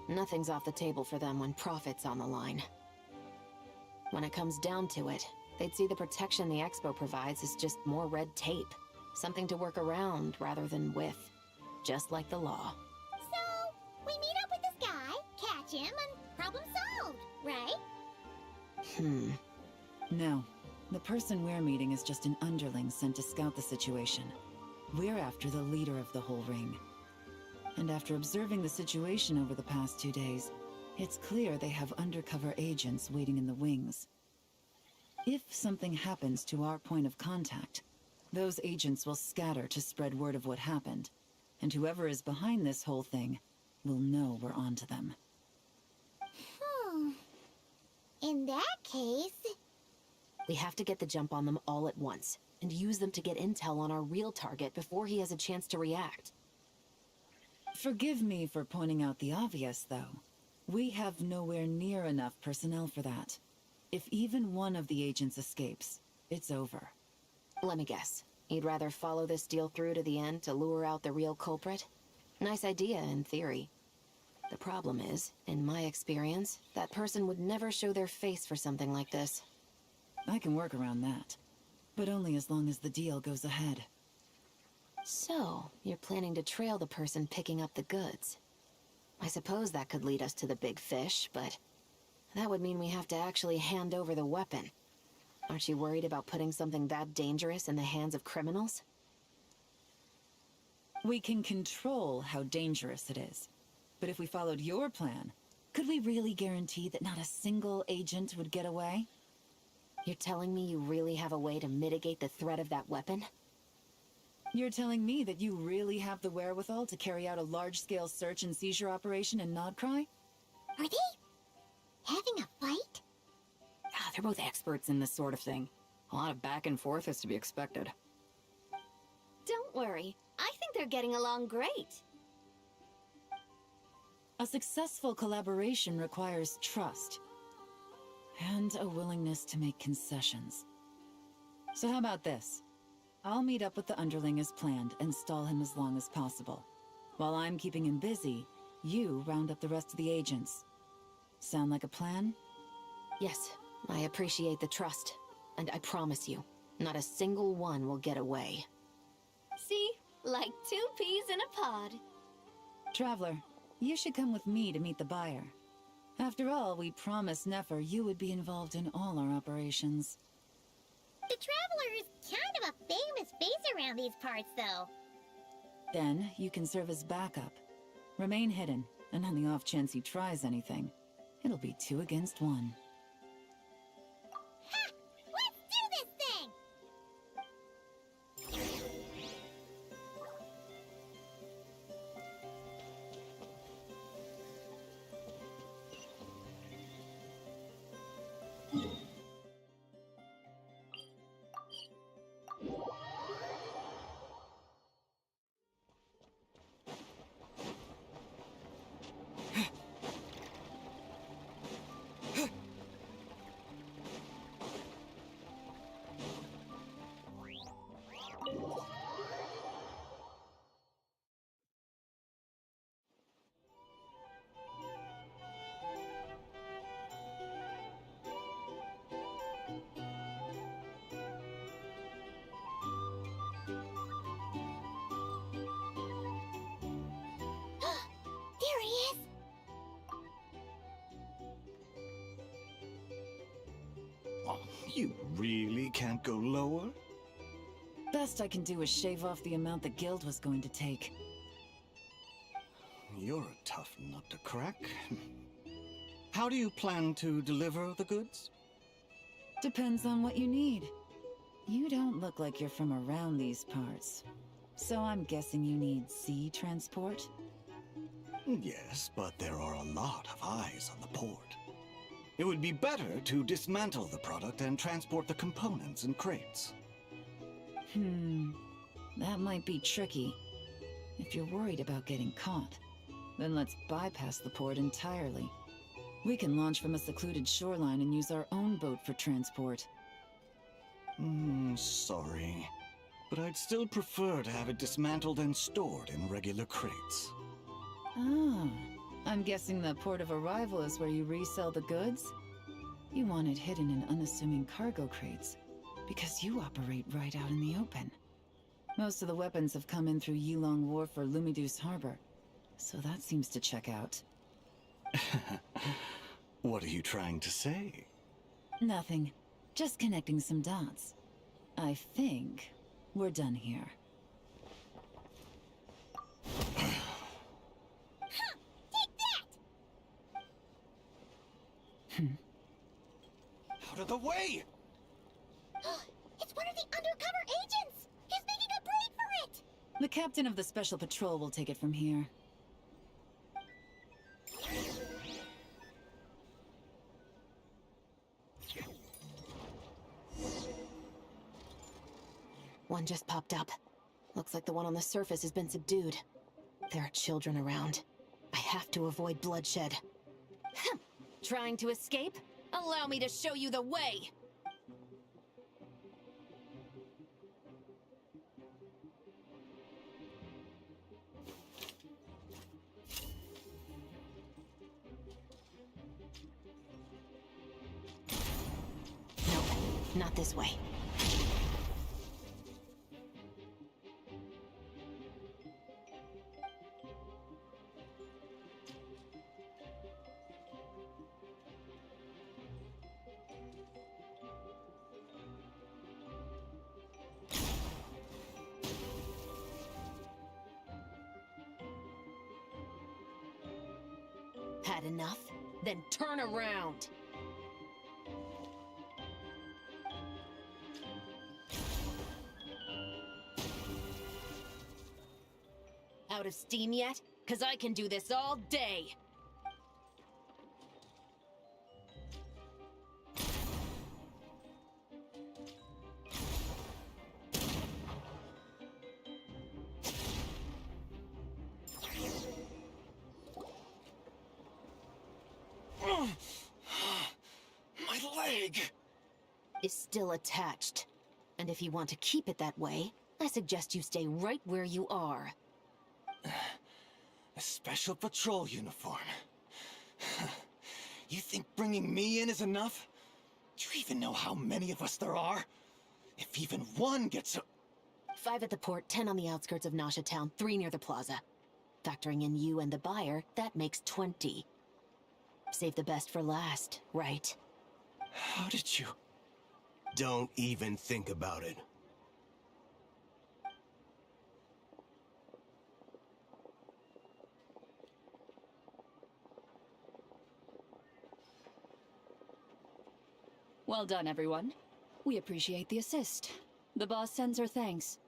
Nothing's off the table for them when profit's on the line. When it comes down to it, they'd see the protection the expo provides as just more red tape. Something to work around rather than with. Just like the law. So, we meet up with this guy, catch him, and problem solved, right? No. The person we're meeting is just an underling sent to scout the situation. We're after the leader of the whole ring. And after observing the situation over the past 2 days, it's clear they have undercover agents waiting in the wings. If something happens to our point of contact, those agents will scatter to spread word of what happened, and whoever is behind this whole thing will know we're onto them. In that case... We have to get the jump on them all at once, and use them to get intel on our real target before he has a chance to react. Forgive me for pointing out the obvious, though. We have nowhere near enough personnel for that. If even one of the agents escapes, it's over. Let me guess. You'd rather follow this deal through to the end to lure out the real culprit? Nice idea, in theory. The problem is, in my experience, that person would never show their face for something like this. I can work around that. But only as long as the deal goes ahead. So, you're planning to trail the person picking up the goods. I suppose that could lead us to the big fish, but... that would mean we have to actually hand over the weapon. Aren't you worried about putting something that dangerous in the hands of criminals? We can control how dangerous it is. But if we followed your plan, could we really guarantee that not a single agent would get away? You're telling me you really have a way to mitigate the threat of that weapon? You're telling me that you really have the wherewithal to carry out a large-scale search and seizure operation in Nodcry? Are they having a fight? They're both experts in this sort of thing. A lot of back and forth is to be expected. Don't worry, I think they're getting along great. A successful collaboration requires trust. And a willingness to make concessions. So how about this? I'll meet up with the underling as planned and stall him as long as possible. While I'm keeping him busy, you round up the rest of the agents. Sound like a plan? Yes, I appreciate the trust. And I promise you, not a single one will get away. See? Like 2 peas in a pod. Traveler, you should come with me to meet the buyer. After all, we promised Nefer you would be involved in all our operations. The Traveler is kind of a famous face around these parts, though. Then, you can serve as backup. Remain hidden, and on the off chance he tries anything, it'll be 2 against 1. Ha! Let's do this thing! There he is! Oh, you really can't go lower? Best I can do is shave off the amount the guild was going to take. You're a tough nut to crack. How do you plan to deliver the goods? Depends on what you need. You don't look like you're from around these parts. So I'm guessing you need sea transport? Yes, but there are a lot of eyes on the port. It would be better to dismantle the product and transport the components in crates. That might be tricky. If you're worried about getting caught, then let's bypass the port entirely. We can launch from a secluded shoreline and use our own boat for transport. Sorry. But I'd still prefer to have it dismantled and stored in regular crates. Ah, I'm guessing the port of arrival is where you resell the goods? You want it hidden in unassuming cargo crates, because you operate right out in the open. Most of the weapons have come in through Yilong Wharf or Lumiduce Harbor, so that seems to check out. What are you trying to say? Nothing. Just connecting some dots. I think we're done here. Out of the way! It's one of the undercover agents! He's making a break for it! The captain of the Special Patrol will take it from here. One just popped up. Looks like the one on the surface has been subdued. There are children around. I have to avoid bloodshed. Trying to escape? Allow me to show you the way! Nope, not this way. Had enough? Then turn around! Out of steam yet? 'Cause I can do this all day! My leg! Is still attached. And if you want to keep it that way, I suggest you stay right where you are. A special patrol uniform. You think bringing me in is enough? Do you even know how many of us there are? If even one gets a... 5 at the port, 10 on the outskirts of Nasha Town, 3 near the plaza. Factoring in you and the buyer, that makes 20. Save the best for last, right? How did you... Don't even think about it. Well done, everyone. We appreciate the assist. The boss sends her thanks.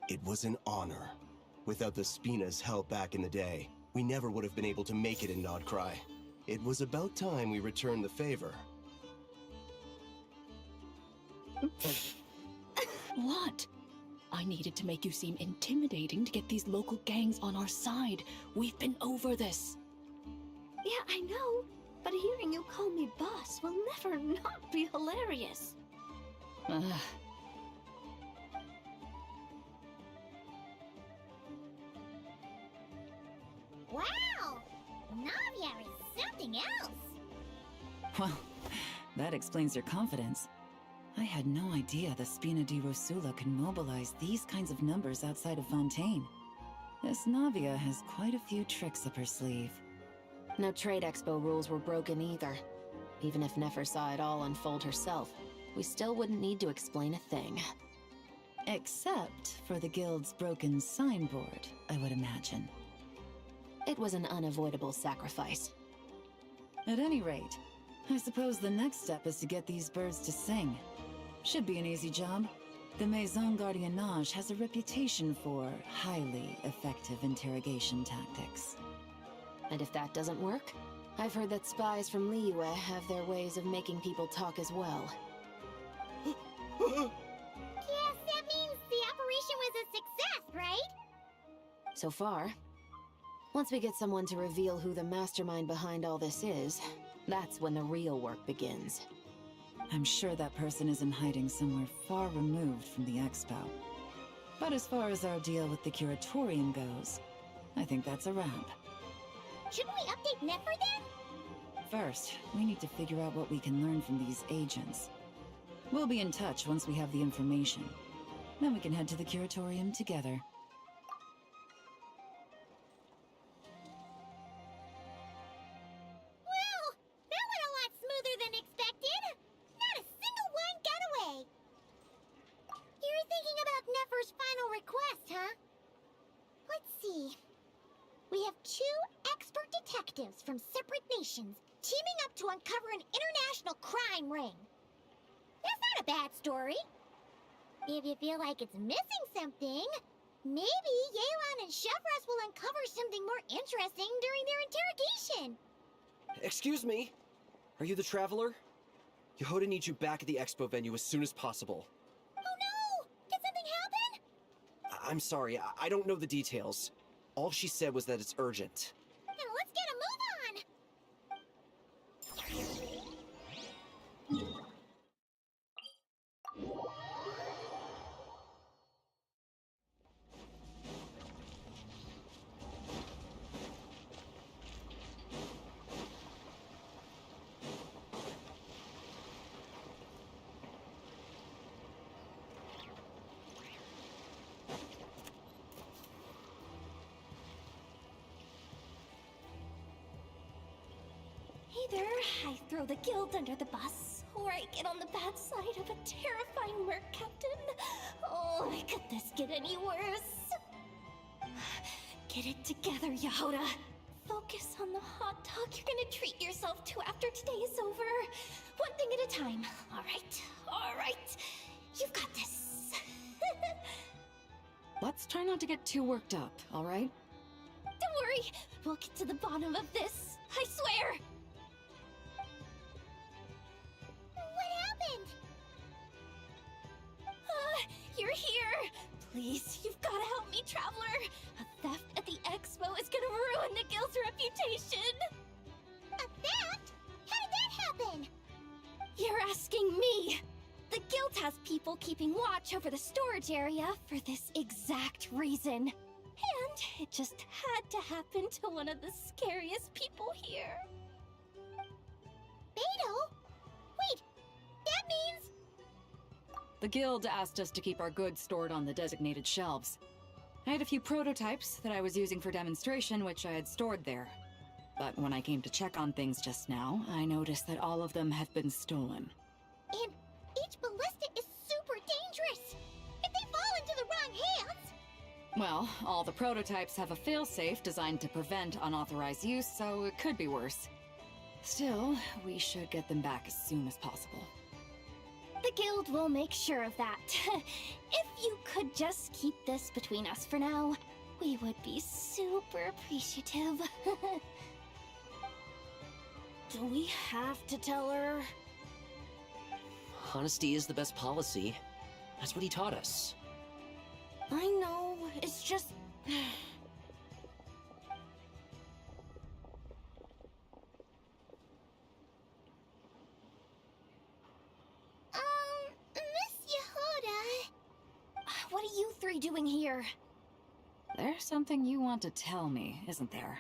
It was an honor. Without the Spina's help back in the day, we never would have been able to make it in Nodcry. It was about time we returned the favor. What? I needed to make you seem intimidating to get these local gangs on our side. We've been over this. Yeah, I know, but hearing you call me boss will never not be hilarious. Wow! Navia is something else! Well, that explains your confidence. I had no idea the Spina di Rosula can mobilize these kinds of numbers outside of Fontaine. This Navia has quite a few tricks up her sleeve. No trade expo rules were broken either. Even if Nefer saw it all unfold herself, we still wouldn't need to explain a thing. Except for the guild's broken signboard, I would imagine. It was an unavoidable sacrifice. At any rate, I suppose the next step is to get these birds to sing. Should be an easy job. The Maison Gardiennage has a reputation for highly effective interrogation tactics. And if that doesn't work, I've heard that spies from Liyue have their ways of making people talk as well. Yes, that means the operation was a success, right? So far. Once we get someone to reveal who the mastermind behind all this is, that's when the real work begins. I'm sure that person is in hiding somewhere far removed from the expo. But as far as our deal with the Curatorium goes, I think that's a wrap. Shouldn't we update Nefer then? First, we need to figure out what we can learn from these agents. We'll be in touch once we have the information. Then we can head to the Curatorium together. Well, that went a lot smoother than expected. Not a single one got away. You're thinking about Nefer's final request, huh? Let's see. We have 2 expert detectives from separate nations teaming up to uncover an international crime ring. That's not a bad story. If you feel like it's missing something, maybe Yelan and Chevros will uncover something more interesting during their interrogation. Excuse me? Are you the Traveler? Yehoda needs you back at the expo venue as soon as possible. Oh no! Did something happen? I'm sorry, I don't know the details. All she said was that it's urgent. Then let's get a move on! Either I throw the guild under the bus, or I get on the bad side of a terrifying merc captain. Oh, could this get any worse? Get it together, Yehoda. Focus on the hot dog you're gonna treat yourself to after today is over. One thing at a time. All right. You've got this. Let's try not to get too worked up, all right? Don't worry. We'll get to the bottom of this. I swear. What happened? You're here. Please, you've got to help me, Traveler. A theft at the expo is gonna ruin the guild's reputation. A theft? How did that happen? You're asking me. The guild has people keeping watch over the storage area for this exact reason. And it just had to happen to one of the scariest people here. Beto? Wait, that means... The guild asked us to keep our goods stored on the designated shelves. I had a few prototypes that I was using for demonstration, which I had stored there. But when I came to check on things just now, I noticed that all of them had been stolen. And each ballista is super dangerous! If they fall into the wrong hands... Well, all the prototypes have a failsafe designed to prevent unauthorized use, so it could be worse. Still, we should get them back as soon as possible. The guild will make sure of that. If you could just keep this between us for now, we would be super appreciative. Do we have to tell her? Honesty is the best policy. That's what he taught us. I know, it's just... Miss Yehuda... What are you three doing here? There's something you want to tell me, isn't there?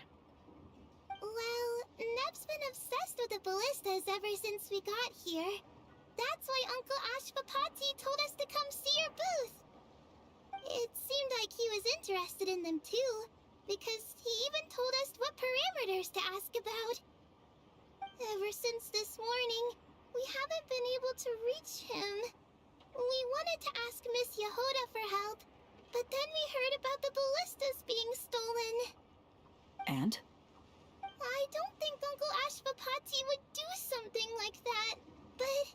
Well, Neb's been obsessed with the ballistas ever since we got here. That's why Uncle Ashvapati told us to come see your booth. It seemed like he was interested in them too, because he even told us what parameters to ask about. Ever since this morning, we haven't been able to reach him. We wanted to ask Miss Yehuda for help, but then we heard about the ballistas being stolen. And? I don't think Uncle Ashvapati would do something like that, but...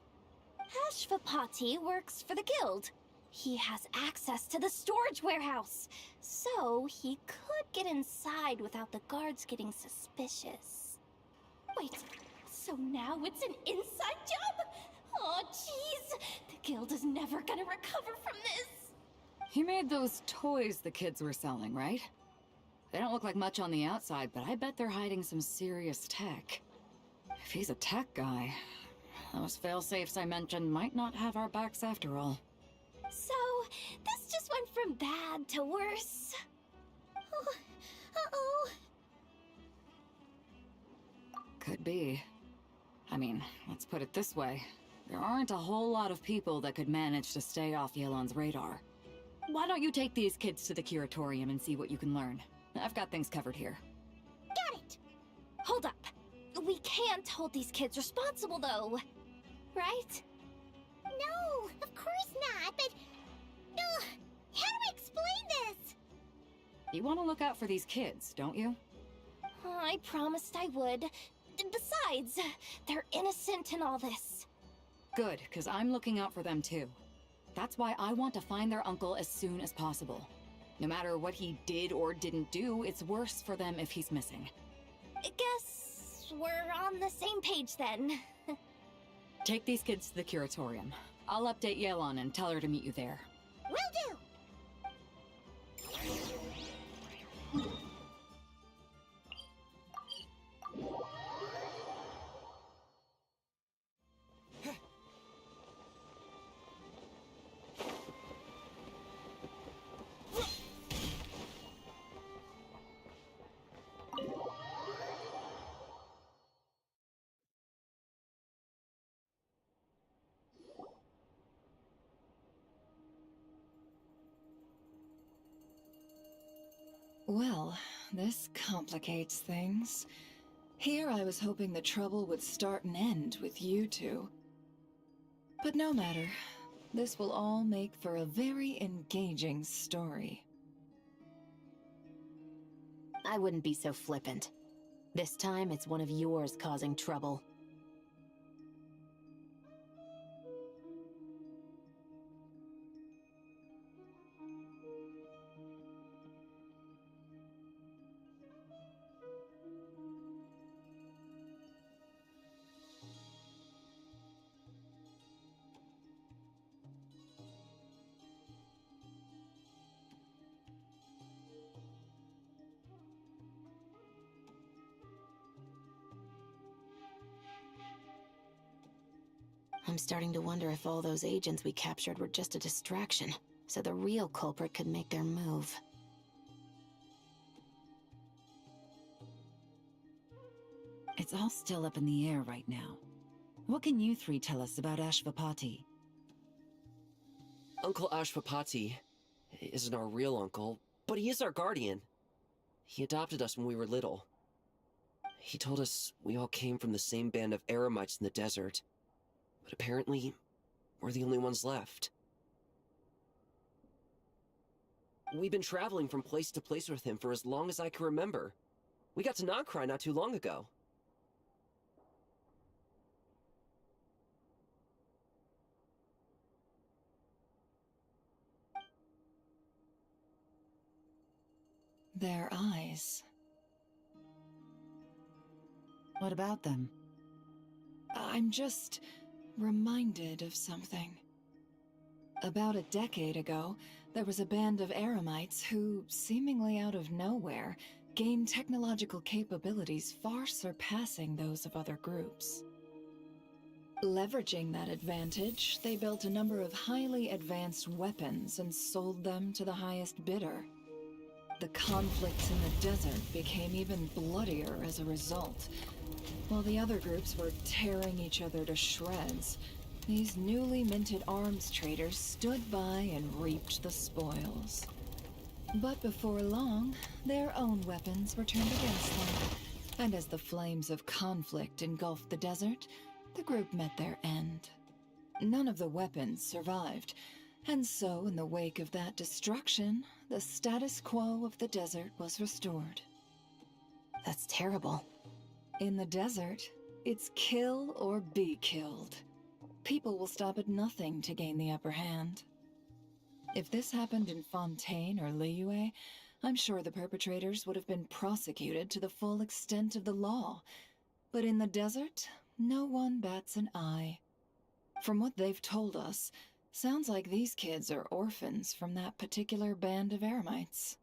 Ashvapati works for the guild. He has access to the storage warehouse, so he could get inside without the guards getting suspicious. Wait, so now it's an inside job? Oh, jeez! The guild is never gonna recover from this! He made those toys the kids were selling, right? They don't look like much on the outside, but I bet they're hiding some serious tech. If he's a tech guy, those failsafes I mentioned might not have our backs after all. So, this just went from bad to worse. Oh, uh-oh. Could be. I mean, let's put it this way. There aren't a whole lot of people that could manage to stay off Yelon's radar. Why don't you take these kids to the curatorium and see what you can learn? I've got things covered here. Got it! Hold up. We can't hold these kids responsible, though. Right? No, of course not, but... how do I explain this? You want to look out for these kids, don't you? I promised I would. Besides, they're innocent in all this. Good, because I'm looking out for them too. That's why I want to find their uncle as soon as possible. No matter what he did or didn't do, it's worse for them if he's missing. I guess we're on the same page then. Take these kids to the curatorium. I'll update Yelon and tell her to meet you there. Will do! Well, this complicates things. Here I was hoping the trouble would start and end with you two. But no matter. This will all make for a very engaging story. I wouldn't be so flippant. This time it's one of yours causing trouble. I'm starting to wonder if all those agents we captured were just a distraction, so the real culprit could make their move. It's all still up in the air right now. What can you three tell us about Ashvapati? Uncle Ashvapati isn't our real uncle, but he is our guardian. He adopted us when we were little. He told us we all came from the same band of eremites in the desert, but apparently, we're the only ones left. We've been traveling from place to place with him for as long as I can remember. We got to Nocry not too long ago. Their eyes. What about them? I'm just reminded of something. About a decade ago, there was a band of eremites who, seemingly out of nowhere, gained technological capabilities far surpassing those of other groups. Leveraging that advantage, they built a number of highly advanced weapons and sold them to the highest bidder. The conflicts in the desert became even bloodier as a result. While the other groups were tearing each other to shreds, these newly minted arms traders stood by and reaped the spoils. But before long, their own weapons were turned against them, and as the flames of conflict engulfed the desert, the group met their end. None of the weapons survived, and so in the wake of that destruction, the status quo of the desert was restored. That's terrible. In the desert, it's kill or be killed. People will stop at nothing to gain the upper hand. If this happened in Fontaine or Liyue, I'm sure the perpetrators would have been prosecuted to the full extent of the law. But in the desert, no one bats an eye. From what they've told us, sounds like these kids are orphans from that particular band of eremites.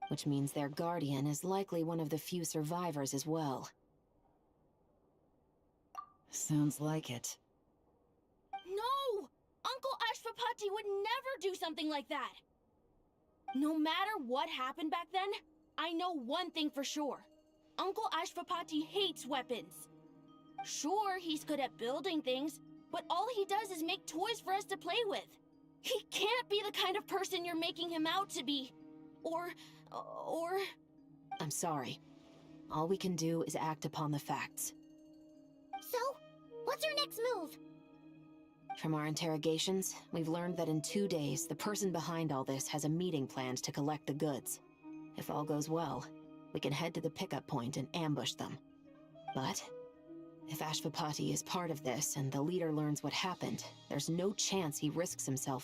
Which means their guardian is likely one of the few survivors as well. Sounds like it. No! Uncle Ashvapati would never do something like that! No matter what happened back then, I know one thing for sure. Uncle Ashvapati hates weapons. Sure, he's good at building things, but all he does is make toys for us to play with. He can't be the kind of person you're making him out to be. Or... I'm sorry. All we can do is act upon the facts. So, what's our next move? From our interrogations, we've learned that in 2 days, the person behind all this has a meeting planned to collect the goods. If all goes well, we can head to the pickup point and ambush them. But if Ashvapati is part of this and the leader learns what happened, there's no chance he risks himself